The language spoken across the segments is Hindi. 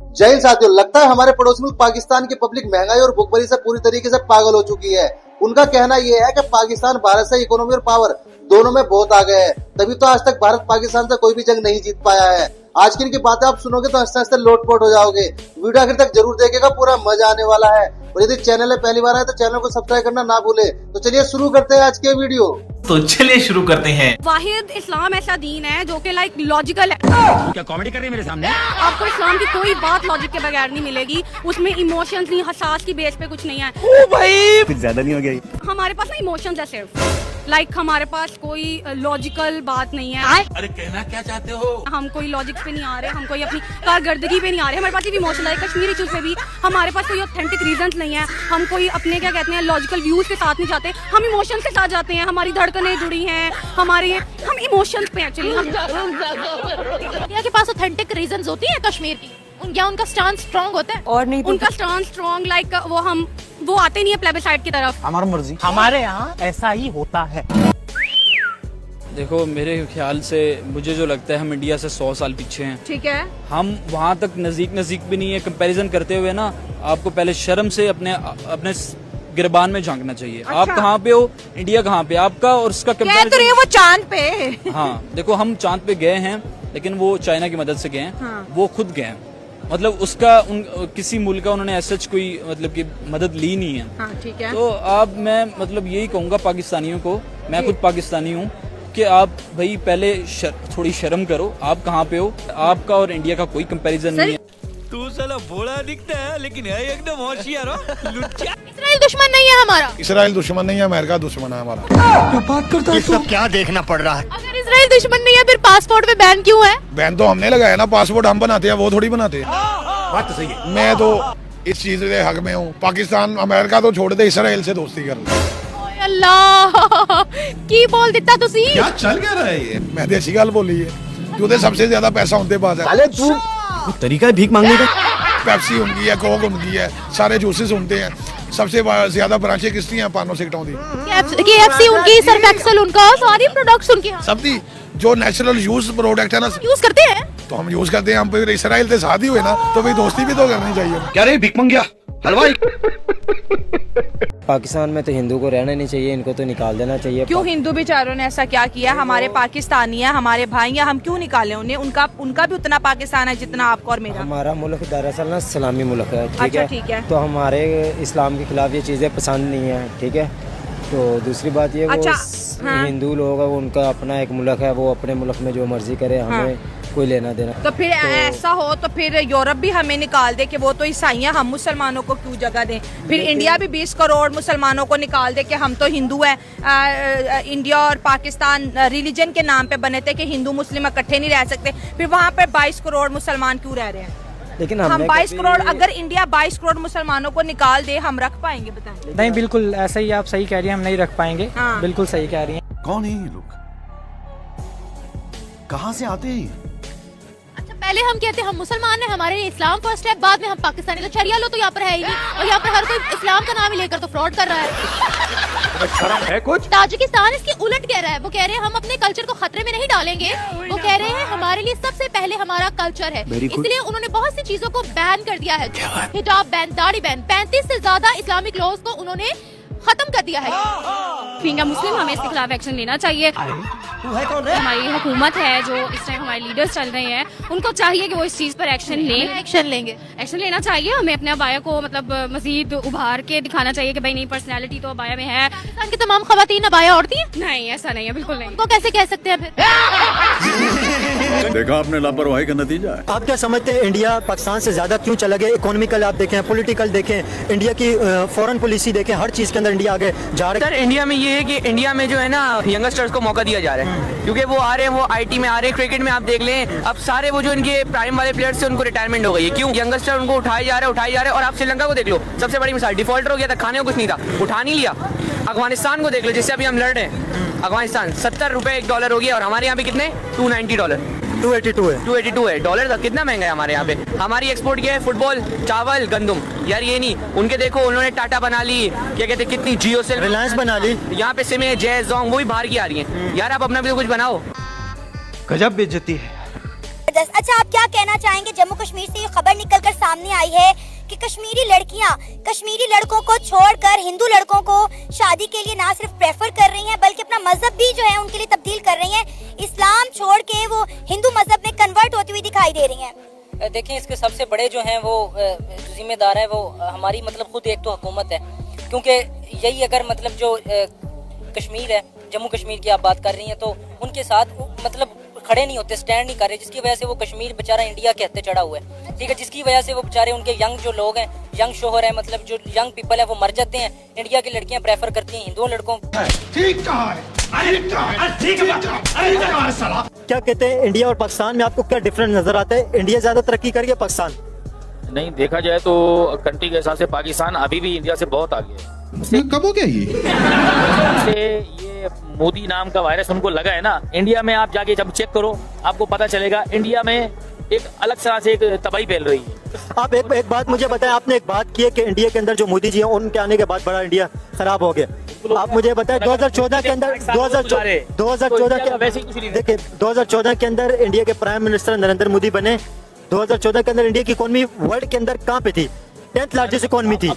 जय हिंद साथियों, लगता है हमारे पड़ोसी मुल्क पाकिस्तान की पब्लिक महंगाई और भुखमरी से पूरी तरीके से पागल हो चुकी है। उनका कहना यह है कि पाकिस्तान भारत से इकोनॉमी और पावर दोनों में बहुत आगे है, तभी तो आज तक भारत पाकिस्तान से कोई भी जंग नहीं जीत पाया है। आज की इनकी बातें आप सुनोगे तो हंसते हंसते लोटपोट हो जाओगे। वीडियो आखिर तक जरूर देखेगा, पूरा मजा आने वाला है। और यदि चैनल में पहली बार आए तो चैनल को सब्सक्राइब करना ना भूले। तो चलिए शुरू करते हैं आज के वीडियो। तो चलिए शुरू करते हैं। वाहिद इस्लाम ऐसा दीन है जो कि लाइक लॉजिकल है। क्या कॉमेडी कर रही है मेरे सामने? आपको इस्लाम की कोई बात लॉजिक के बगैर नहीं मिलेगी। उसमें इमोशंस नहीं, हसास की बेस पे कुछ नहीं है। ओ भाई कुछ ज्यादा नहीं हो गया? हमारे पास ना इमोशंस है सिर्फ, लाइक हमारे पास कोई लॉजिकल बात नहीं है। अरे कहना क्या चाहते हो? हम कोई लॉजिक पे नहीं आ रहे, हम कोई अपनी कारकर्दगी पे नहीं आ रहे। हमारे पास सिर्फ इमोशन है। कश्मीरी इशूज पे भी हमारे पास कोई ऑथेंटिक रीजंस नहीं है। हम कोई अपने क्या कहते हैं लॉजिकल व्यूज के साथ नहीं जाते, हम इमोशंस के साथ जाते हैं। हमारी धड़कनें जुड़ी हैं, हम इमोशंस पे एक्चुअली इंडिया के पास ऑथेंटिक रीजंस होती हैं कश्मीर की, क्या उनका स्टांस स्ट्रांग होता है? और नहीं तो उनका स्टांस स्ट्रांग लाइक वो आते नहीं है प्लेबिसाइड की तरफ। हमारा मर्जी। हमारे यहाँ ऐसा ही होता है। देखो मेरे ख्याल से मुझे जो लगता है हम इंडिया से 100 साल पीछे हैं। ठीक है, हम वहाँ तक नज़दीक भी नहीं है। कंपैरिजन करते हुए ना आपको पहले शर्म से अपने गिरबान में झांकना चाहिए। अच्छा। आप कहाँ पे हो, इंडिया कहाँ पे, आपका और उसका कंपैरिजन। वो चांद पे। हाँ देखो, हम चांद पे गए हैं लेकिन वो चाइना की मदद से गए हैं। हाँ। वो खुद गए हैं, मतलब उसका किसी मुल्क का उन्होंने ऐसा कोई मतलब की मदद ली नहीं है। हाँ, ठीक है। तो अब मैं मतलब यही कहूँगा पाकिस्तानियों को, मैं खुद पाकिस्तानी हूँ, कि आप भाई पहले थोड़ी शर्म करो। आप कहाँ पे हो, आपका और इंडिया का कोई कंपैरिजन नहीं है। तू साला भोला दिखता है लेकिन है एकदम होशियार हो। लुच्चा। इसराइल दुश्मन नहीं है हमारा। इसराइल दुश्मन नहीं है, अमेरिका दुश्मन है हमारा। क्या बात करता है? सब क्या देखना पड़ रहा है? अगर इसराइल दुश्मन नहीं है फिर पासपोर्ट पे बैन क्यों है? बैन तो हमने लगाया ना, पासपोर्ट हम बनाते हैं, वो थोड़ी बनाते हैं। बात तो सही है। मैं तो इस चीज के हक में हूँ। पाकिस्तान अमेरिका तो छोड़ दे, इसराइल से दोस्ती कर ले। ओए अल्लाह की बोल दिता तुसी। क्या चल क्या रहा है ये? मैं देसी गल बोली है, क्योंकि सबसे ज्यादा पैसा उनके पास है। तू तरीका है भीख मांगने का। पेप्सी उनकी है, कोक उनकी है, सारे जूसेस उनके हैं। सबसे ज्यादा ब्रांचें किसकी हैं? पानो सिकटों दी, KFC उनकी, सर्फ एक्सेल उनका, सारी प्रोडक्ट्स उनके। सब दी जो नेचुरल यूज प्रोडक्ट है ना, यूज करते हैं तो हम यूज करते हैं। हम फिर इसराइल से शादी हुए ना, तो भाई दोस्ती भी तो करनी चाहिए। क्या रे भीख मंगिया हलवाई? पाकिस्तान में तो हिंदू को रहना नहीं चाहिए, इनको तो निकाल देना चाहिए। क्यों हिंदू बेचारों ने ऐसा क्या किया? हमारे पाकिस्तानी है, हमारे भाई हैं, हम क्यों निकालें उन्हें? उनका भी उतना पाकिस्तान है जितना आपका और मेरा। हमारा मुल्क दरअसल ना इस्लामी मुल्क है, ठीक अच्छा, है? ठीक है। तो हमारे इस्लाम के खिलाफ ये चीज़ें पसंद नहीं है, ठीक है? तो दूसरी बात ये अच्छा, हाँ। हिंदू लोग है, वो उनका अपना एक मुल्क है, वो अपने मुल्क में जो मर्जी करे, हमें कोई लेना देना। तो फिर ऐसा हो तो फिर यूरोप भी हमें निकाल दे कि वो तो ईसाई हैं, हम मुसलमानों को क्यों जगह दें? फिर इंडिया भी 20 करोड़ मुसलमानों को निकाल दे कि हम तो हिंदू हैं। इंडिया और पाकिस्तान रिलीजन के नाम पे बने थे कि हिंदू मुस्लिम इकट्ठे नहीं रह सकते। फिर वहाँ पे 22 करोड़ मुसलमान क्यों रह रहे हैं? लेकिन हम 22 करोड़, अगर इंडिया 22 करोड़ मुसलमानों को निकाल दे, हम रख पाएंगे? बताएं। नहीं, बिल्कुल ऐसा ही आप सही कह रही हैं, हम नहीं रख पाएंगे। हाँ। बिल्कुल सही कह रही हैं। कौन है ये लोग? कहाँ से आते हैं? अच्छा, पहले हम कहते हैं हम मुसलमान हैं, हमारे लिए इस्लाम फर्स्ट है, बाद में हम पाकिस्तानी। तो शरिया लो तो यहाँ पर है ही नहीं, और यहाँ पर हर कोई इस्लाम का नाम ही लेकर तो फ्रॉड कर रहा है। शर्म है कुछ? ताजिकिस्तान इसकी उलट कह रहा है। वो कह रहे हैं हम अपने कल्चर को खतरे में नहीं डालेंगे। वो कह रहे हैं हमारे लिए सबसे पहले हमारा कल्चर है, इसलिए उन्होंने बहुत सी चीजों को बैन कर दिया है। हिजाब बैन, दाढ़ी बैन, 35 से ज्यादा इस्लामिक लॉज को उन्होंने खत्म कर दिया है। बीइंग अ मुस्लिम हमें इसके खिलाफ एक्शन लेना चाहिए। हमारी हुकूमत है, जो इस टाइम हमारे लीडर्स चल रहे हैं, उनको चाहिए कि वो इस चीज पर एक्शन लें। एक्शन लेंगे, एक्शन लेना चाहिए। हमें अपने अबाया को मतलब मजीद उभार के दिखाना चाहिए कि भाई नहीं, पर्सनैलिटी तो अबाया में है। पाकिस्तान की तमाम खवातीन अबाया ओढ़ती हैं? नहीं, ऐसा नहीं है, बिल्कुल नहीं। उनको कैसे कह सकते हैं फिर? देखा आपने लापरवाही का नतीजा है। आप क्या समझते हैं इंडिया पाकिस्तान से ज्यादा क्यों चला गया? इकोनॉमिकल आप देखें, पॉलिटिकल देखें, इंडिया की फॉरेन पॉलिसी देखें, हर चीज के अंदर इंडिया आगे जा रहा है। सर, इंडिया में ये है कि इंडिया में जो है ना यंगस्टर्स को मौका दिया जा रहा है, क्योंकि वो आ रहे हैं, वो IT में आ रहे हैं। क्रिकेट में आप देख लें, अब सारे वो जो इनके प्राइम वाले प्लेयर्स थे उनको रिटायरमेंट हो गई है। क्यों? यंगस्टर उनको उठाए जा रहे हैं। और आप श्रीलंका को देख लो, सबसे बड़ी मिसाल, डिफॉल्टर हो गया था, खाने को कुछ नहीं था, उठा नहीं लिया। अफगानिस्तान को देख लो, जिससे अभी हम लड़ रहे हैं, अफगानिस्तान 70 रुपए $1 हो गया, और हमारे यहाँ पे कितने? $290, 282 है डॉलर था। कितना महंगा है हमारे यहाँ पे? हमारी एक्सपोर्ट क्या है? फुटबॉल, चावल, गंदम। यार ये नहीं, उनके देखो उन्होंने टाटा बना ली, क्या कहते हैं, कितनी जियो से रिलायंस बना ली, यहाँ पे सिम है, जय जोंग, वो भी बाहर की आ रही है। यार आप अपना भी तो कुछ बनाओ। गजब बेइज्जती है। अच्छा, आप क्या कहना चाहेंगे? जम्मू कश्मीर से ये खबर निकलकर आई है कि कश्मीरी लड़कियां कश्मीरी लड़कों को छोड़कर हिंदू लड़कों को शादी के लिए ना सिर्फ प्रेफर कर रही हैं बल्कि अपना मजहब भी जो है उनके लिए तब्दील कर रही हैं। इस्लाम छोड़ के वो हिंदू मजहब में कन्वर्ट होती हुई दिखाई दे रही हैं। देखिए, इसके सबसे बड़े जो हैं वो जिम्मेदार है वो हमारी मतलब खुद एक तो हुकूमत है, क्योंकि यही अगर मतलब जो कश्मीर है, जम्मू कश्मीर की आप बात कर रही हैं, तो उनके साथ मतलब खड़े नहीं होते, स्टैंड नहीं कर रहे, जिसकी वजह से वो कश्मीर बेचारा इंडिया के हत्थे चढ़ा हुआ है। ठीक है, जिसकी वजह से वो बेचारे उनके यंग जो लोग हैं, यंग शोहर है, मतलब जो यंग पीपल है वो मर जाते हैं। इंडिया की लड़कियां प्रेफर करती हैं हिंदू लड़कों को। क्या कहते हैं, इंडिया और पाकिस्तान में आपको क्या डिफरेंस नजर आता है? इंडिया ज्यादा तरक्की करी है, पाकिस्तान? नहीं, देखा जाए तो कंट्री के हिसाब से पाकिस्तान अभी भी इंडिया से बहुत आगे है। कब हो गया ये मोदी नाम का वायरस उनको लगा है ना, इंडिया में आप जाके जब चेक करो आपको पता चलेगा इंडिया में एक अलग तरह से एक तबाही फैल रही है। आप एक बात मुझे बताएं, आपने एक बात की है कि इंडिया के अंदर जो मोदी जी हैं उनके आने के बाद बड़ा इंडिया खराब हो गया। आप मुझे बताएं 2014 के अंदर 2014 के अंदर इंडिया के प्राइम मिनिस्टर नरेंद्र मोदी बने। 2014 के अंदर इंडिया की इकोनॉमी वर्ल्ड के अंदर कहाँ पे थी? 10th लार्जेस्ट इकोनॉमी थी।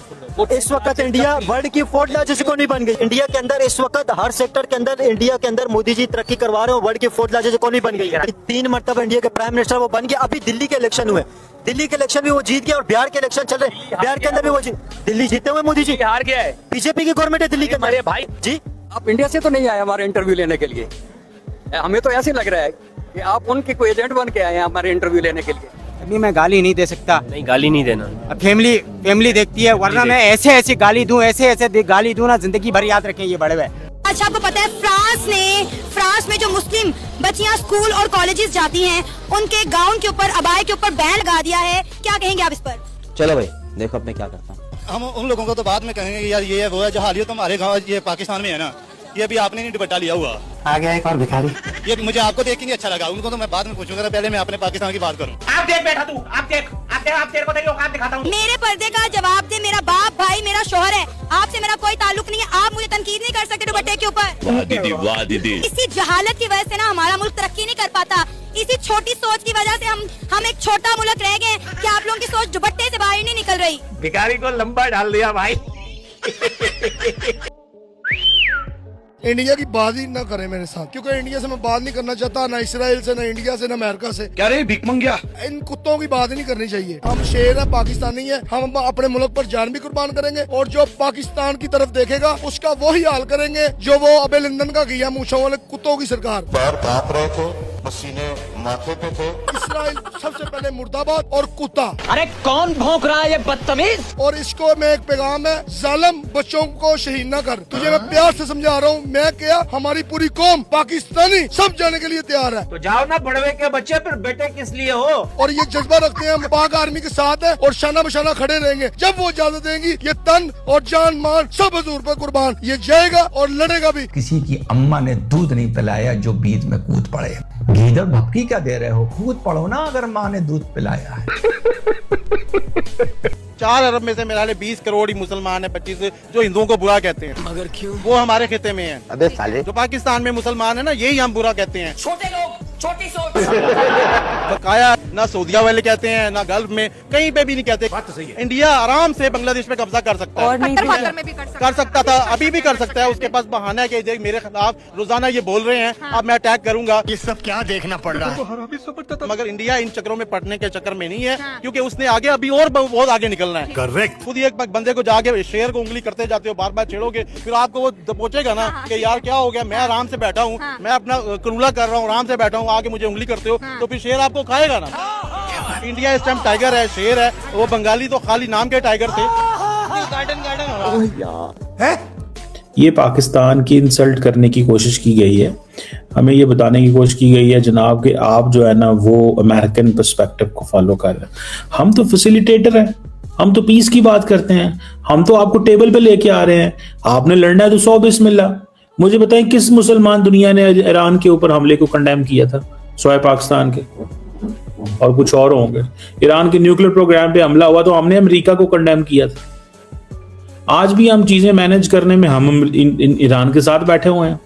इस वक्त इंडिया वर्ल्ड की 4th लार्जेस्ट इकोनॉमी बन गई। इंडिया के अंदर इस वक्त हर सेक्टर के अंदर इंडिया के अंदर मोदी जी तरक्की करवा रहे हो, वर्ल्ड की 4th लार्जेस्ट इकोनॉमी बन गई है। 3 मरतबा इंडिया के प्राइम मिनिस्टर वो बन गया। अभी दिल्ली के इलेक्शन हुए, दिल्ली के इलेक्शन भी वो जीत गया और बिहार के इलेक्शन चल रहे, बिहार के अंदर भी वो दिल्ली जीते हुए मोदी जी हार गया है। बीजेपी की गवर्नमेंट है दिल्ली के अंदर। भाई जी, आप इंडिया से तो नहीं आए हमारे इंटरव्यू लेने के लिए? हमें तो ऐसे लग रहा है कि आप उनके कोई एजेंट बन के आए हैं हमारे इंटरव्यू लेने के लिए। अभी मैं गाली नहीं दे सकता। नहीं, गाली नहीं देना, फैमिली देखती है, वरना मैं ऐसे गाली दूं, ऐसे गाली दूं ना, जिंदगी भर याद रखें ये बड़े हुए। अच्छा, आपको पता है फ्रांस में जो मुस्लिम बच्चियां स्कूल और कॉलेजेस जाती हैं उनके गाउन के ऊपर, अबाए के ऊपर बैन लगा दिया है। क्या कहेंगे आप इस पर? चलो भाई, देखो अब मैं क्या करता हूँ। हम उन लोगों को तो बाद में कहेंगे यार ये है वो है, जो हालिया तो हमारे गाँव ये पाकिस्तान में है ना, ये अभी आपने नहीं दुपट्टा लिया हुआ। आ गया एक और भिखारी। ये मुझे आपको देख के नहीं अच्छा लगा, उनको तो मैं बाद में पूछूंगा, पहले मैं अपने पाकिस्तान की बात करूं। आप देख बैठा तू, आप तेरे को तेरी औकात दिखाता हूं। मेरे पर्दे का जवाब दे, मेरा बाप भाई मेरा शोहर है, आपसे मेरा कोई ताल्लुक नहीं है। आप मुझे तनकीद नहीं कर सकते दुपट्टे के ऊपर। वाह दीदी। इसी जहालत की वजह से ना हमारा मुल्क तरक्की नहीं कर पाता। इसी छोटी सोच की वजह से हम एक छोटा मुल्क रह गए कि आप लोगों की सोच दुपट्टे से बाहर नहीं निकल रही। भिखारी को लंबा डाल दिया भाई। इंडिया की बात ही ना करें मेरे साथ, क्योंकि इंडिया से मैं बात नहीं करना चाहता, ना इसराइल से, ना इंडिया से, ना अमेरिका से। क्या रे भिख मंगिया, इन कुत्तों की बात नहीं करनी चाहिए। हम शेर है, पाकिस्तानी है, हम अपने मुल्क पर जान भी कुर्बान करेंगे और जो पाकिस्तान की तरफ देखेगा उसका वही हाल करेंगे जो वो अबे लंदन का किया मूछों वाले कुत्तों की सरकार। पैर कांप रहे थे, पसीने माथे पे थे। इसराइल सबसे पहले मुर्दाबाद और कुत्ता। अरे कौन भौंक रहा है ये बदतमीज? और इसको मैं एक पैगाम है, जालिम बच्चों को शहीद न कर। तुझे मैं प्यार से समझा रहा हूँ, मैं क्या हमारी पूरी कौम पाकिस्तानी सब जाने के लिए तैयार है। तो जाओ ना बड़वे के बच्चे, फिर बेटे किस लिए हो? और ये जज्बा रखते हैं, हम पाक आर्मी के साथ है और शाना बशाना खड़े रहेंगे। जब वो इजाजत देंगी ये तन और जान मान सब हजूर पर कुर्बान, ये जाएगा और लड़ेगा भी। किसी की अम्मा ने दूध नहीं पिलाया जो बीच में कूद पड़े। गीदड़ भपकी क्या दे रहे हो, कूद पड़ो ना अगर माँ ने दूध पिलाया है। 4 अरब में से मेरे ख्याल 20 करोड़ ही मुसलमान है, 25 जो हिंदुओं को बुरा कहते हैं। मगर क्यों? वो हमारे खिते में है। अबे साले, जो पाकिस्तान में मुसलमान है ना, यही हम बुरा कहते हैं। छोटे लोग, छोटी सोच। बकाया ना सऊदिया वाले कहते हैं, ना गल्फ में, कहीं पे भी नहीं कहते। बात तो सही है। इंडिया आराम से बांग्लादेश पे कब्जा कर सकता है, और नहीं कर सकता था, अभी भी कर सकता है। उसके पास बहाना है कि देख मेरे खिलाफ रोजाना ये बोल रहे हैं, अब मैं अटैक करूंगा। ये सब क्या देखना पड़ रहा है? मगर इंडिया इन चक्करों में पड़ने के चक्कर में नहीं है, क्योंकि उसने आगे अभी और बहुत आगे निकलना है। करेक्ट। खुद ही एक बंदे को जाके शेर को उंगली करते जाते हो, बार बार छेड़ोगे, फिर आपको वो दबोचेगा ना कि यार क्या हो गया, मैं आराम से बैठा हूँ, मैं अपना करूला कर रहा हूँ, आराम से बैठा हूँ, आगे मुझे उंगली करते हो, तो फिर शेर आपको खाएगा ना। इंडिया इस टाइम टाइगर है, शेर है। वो बंगाली तो खाली नाम के टाइगर थे। ये पाकिस्तान की इंसल्ट करने की कोशिश की गई है। हमें ये बताने की कोशिश की गई है जनाब कि आप जो है ना वो अमेरिकन पर्सपेक्टिव को फॉलो कर रहे हैं। हम तो फैसिलिटेटर हैं, हम तो पीस की बात करते हैं, हम तो आपको टेबल पे लेके आ रहे हैं। आपने लड़ना है तो 100 बिस्मिल्लाह। मुझे बताएं किस मुसलमान दुनिया ने ईरान के ऊपर हमले को कंडेम किया था? सिवाय पाकिस्तान के, और कुछ और होंगे। ईरान के न्यूक्लियर प्रोग्राम पे हमला हुआ तो हमने अमेरिका को कंडेम किया था। आज भी हम चीजें मैनेज करने में हम ईरान के साथ बैठे हुए हैं।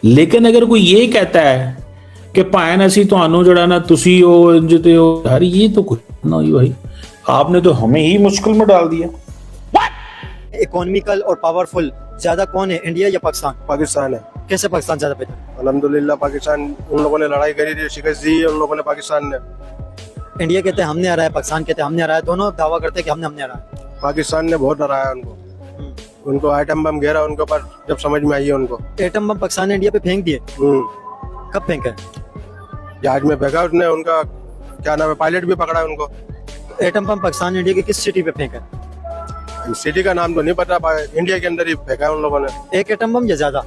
लेकिन अगर कोई ये कहता है कि भाएं असी तुहानू जड़ा ना तुसी हो जिते हो, यार ये तो कुछ ना हुई भाई। आपने तो हमें ही मुश्किल में डाल दिया। इकोनॉमिकल और पावरफुल ज्यादा कौन है, इंडिया या पाकिस्तान? पाकिस्तान है। कैसे पाकिस्तान ज्यादा बेहतर? अल्हम्दुलिल्लाह पाकिस्तान, उन लोगों ने लड़ाई करी थी, शिकस्त दी है उन लोगों ने, पाकिस्तान ने। इंडिया कहते हैं हमने हराया है, पाकिस्तान कहते हैं हमने हराया है, दोनों दावा करते हैं कि हमने हराया है। पाकिस्तान ने बहुत हराया उनको, उनको आइटम बम घेरा उनके ऊपर, जब समझ में आई है उनको। एटम बम पाकिस्तान ने इंडिया पे फेंक दिए? कब फेंका? जहाज में फेंका उसने, उनका क्या नाम है, पायलट भी पकड़ा है उनको। एटम बम पाकिस्तान ने इंडिया की किस सिटी पे फेंका? सिटी का नाम तो नहीं पता, इंडिया के अंदर ही फेंका है उन लोगों ने। एक एटम बम या ज्यादा?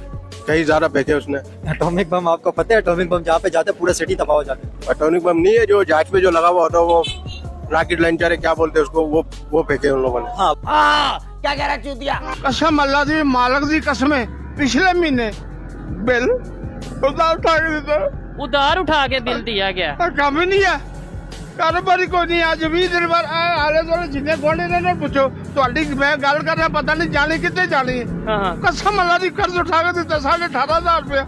कहीं ज्यादा फेंके उसने। एटॉमिक बम आपको पता है, एटॉमिक बम जहाँ पे जाते हैं पूरा सिटी तबाह हो जाता है। एटॉमिक बम नहीं है, जो जहाज पे जो लगा हुआ होता है वो रॉकेट लॉन्चर है, क्या बोलते हैं उसको, वो फेंके उन लोगों ने। हाँ क्या कह रहा चूतिया? कसम अल्लाह दी, मालिक दी कसमें, पिछले महीने बिल उधार उठा के देता। उधार उठा के बिल दिया गया? काम ही नहीं है, कारोबारी कोई नहीं। आज 20 दिन बाद आले दुआले जिन्ने गुआढ़ी ने पूछो, ਤੁਹਾਡੀ मैं गल कर रहा, पता नहीं जानी कितने जानी है। कसम अल्लाह दी, कर्ज उठा के देता 18,500 रुपया।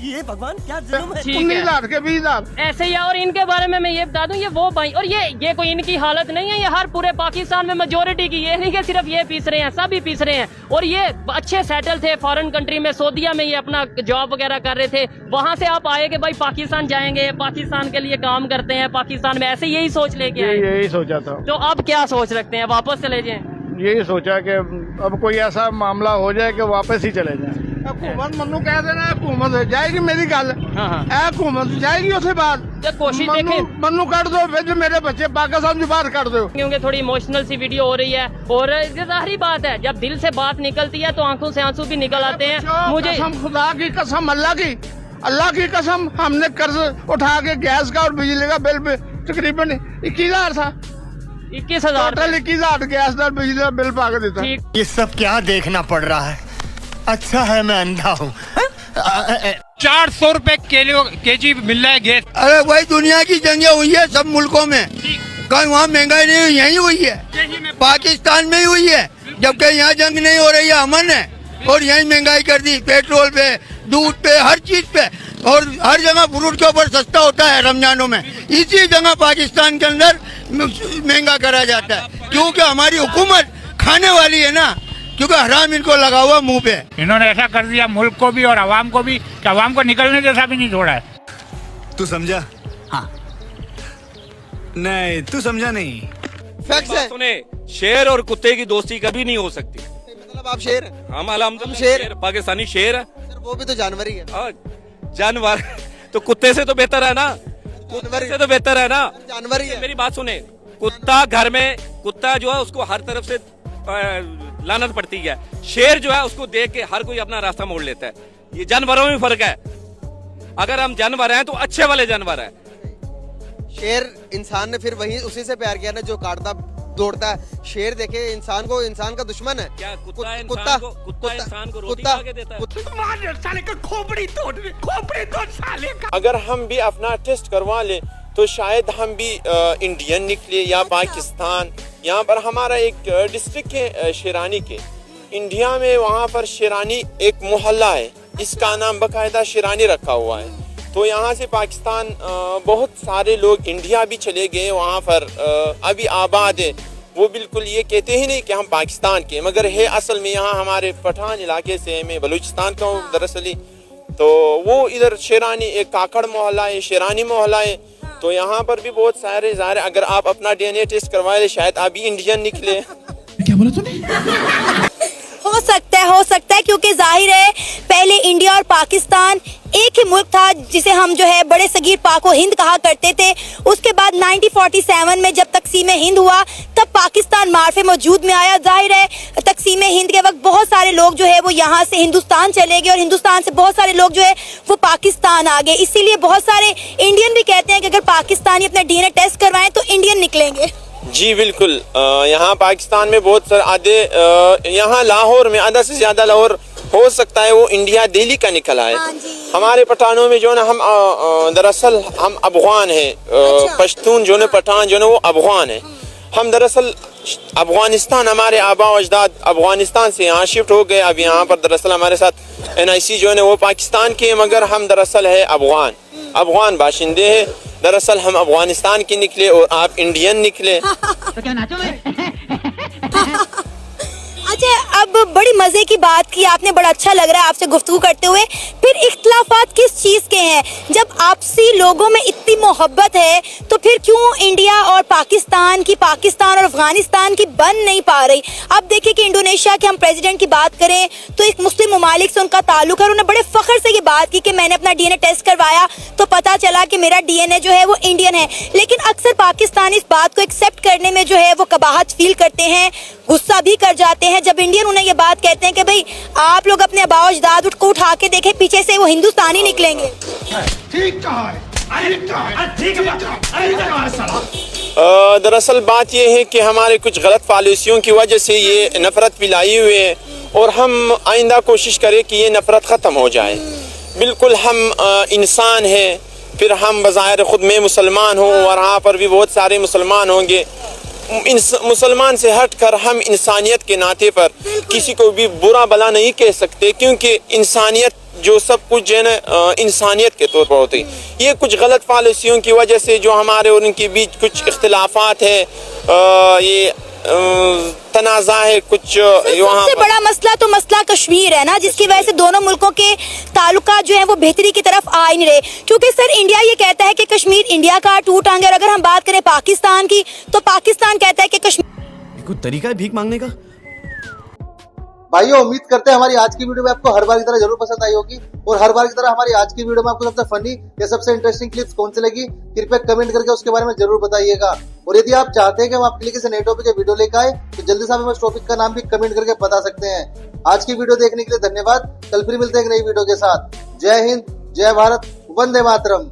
ये भगवान क्या जुल्म है। 19,000 के 20,000 ऐसे ही। और इनके बारे में मैं ये बता दूं, ये वो भाई, और ये कोई इनकी हालत नहीं है, ये हर पूरे पाकिस्तान में मेजोरिटी की, ये नहीं कि सिर्फ ये पीस रहे हैं, सभी पीस रहे हैं। और ये अच्छे सेटल थे फॉरेन कंट्री में, सऊदीया में ये अपना जॉब वगैरह कर रहे थे, वहां से आप आए कि भाई पाकिस्तान जाएंगे, पाकिस्तान के लिए काम करते हैं, पाकिस्तान में ऐसे यही सोच लेके आए। यही सोचा था। तो अब क्या सोच रखते हैं, वापस चले जाएं? यही सोचा कि अब कोई ऐसा मामला हो जाए कि वापस ही चले जाए। हुकूमत मनु कह देना, हुकूमत जाएगी, मेरी गल हुकूमत जाएगी, उसके बाद कोशिश देखें, मनु कर दो, फिर मेरे बच्चे पाकिस्तान से बाहर कर दो। क्योंकि थोड़ी इमोशनल सी वीडियो हो रही है, और जाहिर बात है जब दिल से बात निकलती है तो आंखों से आंसू भी निकल आते हैं। मुझे खुदा की कसम, अल्लाह की कसम, हमने कर्ज उठा के गैस का और बिजली का बिल तकरीबन 21,000 था। 21,000 टोटल 21,000 गैस और बिजली का बिल पा के देता। ये सब क्या देखना पड़ रहा है? अच्छा है मैं अंधा हूँ। 400 रुपए केजी मिल रहा है गैस। अरे भाई दुनिया की जंगें हुई है सब मुल्कों में, कहीं वहाँ महंगाई नहीं हुई, यही हुई है, पाकिस्तान में ही हुई है। जबकि यहाँ जंग नहीं हो रही है, अमन है, और यही महंगाई कर दी, पेट्रोल पे, दूध पे, हर चीज पे। और हर जगह फ्रूट के ऊपर सस्ता होता है रमजानों में, इसी जगह पाकिस्तान के अंदर महंगा करा जाता है, क्योंकि हमारी हुकूमत खाने वाली है ना, क्योंकि हराम इनको लगा हुआ मुंह पे। इन्होंने ऐसा कर दिया मुल्क को भी और अवाम को भी, कि अवाम को निकलने जैसा भी नहीं छोड़ा है। तू समझा? हाँ। नहीं तू समझा नहीं। फैक्ट है। सुने, शेर और कुत्ते की दोस्ती कभी नहीं हो सकती। मतलब आप शेर? हम अल्हम्दुलिल्लाह शेर, पाकिस्तानी शेर है। वो भी तो जानवर ही है। जानवर तो कुत्ते से तो बेहतर है ना, कुत्ते से तो बेहतर है ना, जानवर ही है। मेरी बात सुने, कुत्ता घर में, कुत्ता जो है उसको हर तरफ से लानत पड़ती है, शेर जो है उसको देख के हर कोई अपना रास्ता मोड़ लेता है। ये जानवरों में फर्क है। अगर हम जानवर हैं तो अच्छे वाले जानवर हैं। शेर इंसान ने फिर वही उसी से प्यार किया ना जो काटता दौड़ता है। शेर देखे इंसान को, इंसान का दुश्मन है। क्या कुत्ता इंसान को रोटी कुत्ता खा के देता है? साले का खोपड़ी तोड़ साले का। अगर हम भी अपना टेस्ट करवा लें तो शायद हम भी इंडियन निकले या पाकिस्तान। यहाँ पर हमारा एक डिस्ट्रिक्ट है शेरानी के, इंडिया में, वहाँ पर शेरानी एक मोहल्ला है, इसका नाम बकायदा शेरानी रखा हुआ है। तो यहाँ से पाकिस्तान बहुत सारे लोग इंडिया भी चले गए, वहाँ पर अभी आबाद है। वो बिल्कुल ये कहते ही नहीं कि हम पाकिस्तान के, मगर है असल में यहाँ हमारे पठान इलाके से, मैं बलूचिस्तान का हूँ दरअसल। तो वो इधर शेरानी एक काकड़ मोहल्ला है, शेरानी मोहल्ला है। तो यहाँ पर भी बहुत सारे ज़ाहिर, अगर आप अपना DNA टेस्ट करवा ले शायद आप भी इंडियन निकले। क्या बोला तूने? हो सकता है क्योंकि जाहिर है पहले इंडिया और पाकिस्तान एक ही मुल्क था जिसे हम जो है बड़े सगीर पाको हिंद कहा करते थे। उसके बाद 1947 में जब तकसीम हिंद हुआ तब पाकिस्तान मार्फे मौजूद में आया। जाहिर है तकसीम हिंद के वक्त बहुत सारे लोग जो है वो यहाँ से हिंदुस्तान चले गए और हिंदुस्तान से बहुत सारे लोग जो है वो पाकिस्तान आ गए। इसीलिए बहुत सारे इंडियन भी कहते हैं कि अगर पाकिस्तानी अपना DNA टेस्ट करवाएं तो इंडियन निकलेंगे। जी बिल्कुल, यहाँ पाकिस्तान में बहुत सारे आधे, यहाँ लाहौर में आधा से ज़्यादा लाहौर हो सकता है वो इंडिया दिल्ली का निकला है। हमारे पठानों में जो ना हम दरअसल हम अफगान हैं, पश्तून जो ना पठान जो ना वो अफगान है। हम दरअसल अफगानिस्तान, हमारे आबा अजदाद अफगानिस्तान से यहाँ शिफ्ट हो गए। अब यहाँ पर दरअसल हमारे साथ NIC जो है वो पाकिस्तान के, मगर हम दरअसल है अफगान बाशिंदे हैं। दरअसल हम अफगानिस्तान के निकले और आप इंडियन निकले। तो क्या नाचो मैं? अच्छा, अब बड़ी मजे की बात की आपने, बड़ा अच्छा लग रहा है आपसे गुफ्तगू करते हुए। फिर इख्तलाफात किस चीज के हैं? जब आपसी लोगों में इतनी मोहब्बत है तो फिर क्यों इंडिया और पाकिस्तान और अफगानिस्तान की बन नहीं पा रही? अब देखिए कि इंडोनेशिया के हम प्रेसिडेंट की बात करें तो एक मुस्लिम ममालिक से उनका ताल्लुक है। उन्होंने बड़े फख्र से ये बात की कि मैंने अपना डीएनए टेस्ट करवाया तो पता चला कि मेरा डीएनए जो है वो इंडियन है। लेकिन अक्सर पाकिस्तानी इस बात को एक्सेप्ट करने में जो है वो कबाहत फील करते हैं, गुस्सा भी कर जाते हैं जब इंडियन उन्हें ये बात कहते हैं कि भाई आप लोग अपने आबा अजदाद को उठा के देखें, पीछे से वो हिंदुस्तानी निकलेंगे। ठीक कहा है, दरअसल बात यह है कि हमारे कुछ गलत पॉलिसियों की वजह से ये नफरत फैलाई हुई है और हम आइंदा कोशिश करें कि ये नफरत ख़त्म हो जाए। बिल्कुल हम इंसान हैं, फिर हम बज़ाहिर ख़ुद में मुसलमान हों और वहाँ पर भी बहुत सारे मुसलमान होंगे। मुसलमान से हटकर हम इंसानियत के नाते पर किसी को भी बुरा भला नहीं कह सकते, क्योंकि इंसानियत जो सब कुछ है ना इंसानियत के तौर पर होती है। ये कुछ गलत पॉलिसियों की वजह से जो हमारे और उनके बीच कुछ इख्तिलाफात है, ये तनाज़ा है कुछ। सबसे बड़ा मसला तो मसला कश्मीर है ना, जिसकी वजह से दोनों मुल्कों के ताल्लुकात जो है वो बेहतरी की तरफ आ ही नहीं रहे। क्योंकि सर इंडिया ये कहता है कि कश्मीर इंडिया का टू टांग है, और अगर हम बात करें पाकिस्तान की तो पाकिस्तान कहता है कि कश्मीर। कोई तरीका है भीख मांगने का? भाइयों, उम्मीद करते हैं हमारी आज की वीडियो में आपको हर बार की तरह जरूर पसंद आई होगी, और हर बार की तरह हमारी आज की वीडियो में आपको सबसे फनी या सबसे इंटरेस्टिंग क्लिप्स कौन सी लगी कृपया कमेंट करके उसके बारे में जरूर बताइएगा। और यदि आप चाहते हैं कि हम आपके लिए किसी नए टॉपिक के वीडियो लेकर आए तो जल्दी से हमें उस टॉपिक का नाम भी कमेंट करके बता सकते हैं। आज की वीडियो देखने के लिए धन्यवाद। कल फिर मिलते हैं एक नई वीडियो के साथ। जय हिंद, जय भारत, वंदे मातरम।